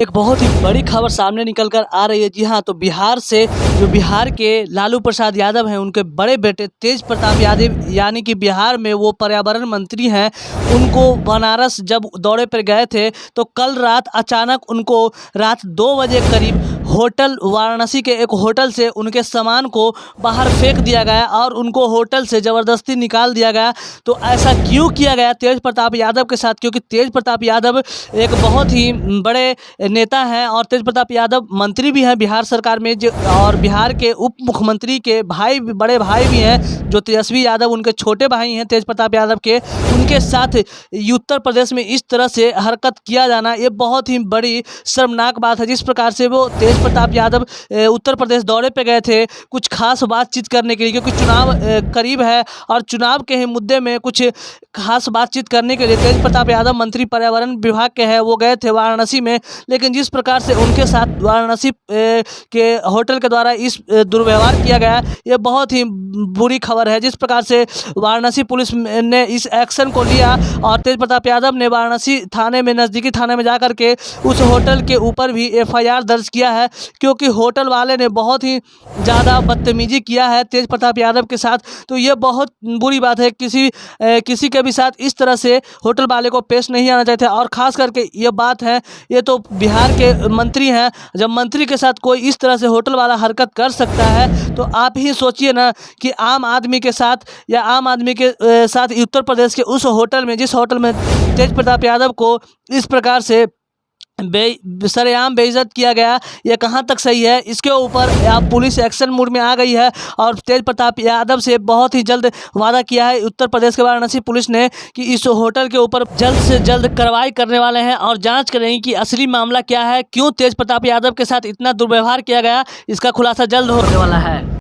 एक बहुत ही बड़ी खबर सामने निकल कर आ रही है। जी हाँ, तो बिहार से जो बिहार के लालू प्रसाद यादव हैं, उनके बड़े बेटे तेज प्रताप यादव यानी कि बिहार में वो पर्यावरण मंत्री हैं। उनको बनारस जब दौरे पर गए थे तो कल रात अचानक उनको रात 2 बजे करीब होटल वाराणसी के एक होटल से उनके सामान को बाहर फेंक दिया गया और उनको होटल से ज़बरदस्ती निकाल दिया गया। तो ऐसा क्यों किया गया तेज प्रताप यादव के साथ? क्योंकि तेज प्रताप यादव एक बहुत ही बड़े नेता हैं और तेज प्रताप यादव मंत्री भी हैं बिहार सरकार में, जो और बिहार के उप मुख्यमंत्री के भाई बड़े भाई भी हैं, जो तेजस्वी यादव उनके छोटे भाई हैं तेज प्रताप यादव के। उनके साथ उत्तर प्रदेश में इस तरह से हरकत किया जाना ये बहुत ही बड़ी शर्मनाक बात है। जिस प्रकार से वो तेज प्रताप यादव उत्तर प्रदेश दौरे पे गए थे कुछ खास बातचीत करने के लिए, क्योंकि चुनाव करीब है और चुनाव के ही मुद्दे में कुछ खास बातचीत करने के लिए तेज प्रताप यादव मंत्री पर्यावरण विभाग के हैं, वो गए थे वाराणसी में। लेकिन जिस प्रकार से उनके साथ वाराणसी के होटल के द्वारा इस दुर्व्यवहार किया गया, ये बहुत ही बुरी खबर है। जिस प्रकार से वाराणसी पुलिस ने इस एक्शन को लिया और तेज प्रताप यादव ने वाराणसी थाने में, नज़दीकी थाने में जाकर के उस होटल के ऊपर भी एफआईआर दर्ज किया है, क्योंकि होटल वाले ने बहुत ही ज़्यादा बदतमीजी किया है तेज प्रताप यादव के साथ। तो ये बहुत बुरी बात है। किसी के भी साथ इस तरह से होटल वाले को पेश नहीं आना चाहिए। और ख़ास करके ये बात है, ये तो बिहार के मंत्री हैं, जब मंत्री के साथ कोई इस तरह से होटल वाला हरकत कर सकता है तो आप ही सोचिए ना कि आम आदमी के साथ या आम आदमी के साथ उत्तर प्रदेश के उस होटल में, जिस होटल में तेज प्रताप यादव को इस प्रकार से सरेआम बेइज्जत किया गया, ये कहाँ तक सही है? इसके ऊपर अब पुलिस एक्शन मोड में आ गई है और तेज प्रताप यादव से बहुत ही जल्द वादा किया है उत्तर प्रदेश के वाराणसी पुलिस ने कि इस होटल के ऊपर जल्द से जल्द कार्रवाई करने वाले हैं और जांच करेंगे कि असली मामला क्या है, क्यों तेज प्रताप यादव के साथ इतना दुर्व्यवहार किया गया। इसका खुलासा जल्द होने वाला है।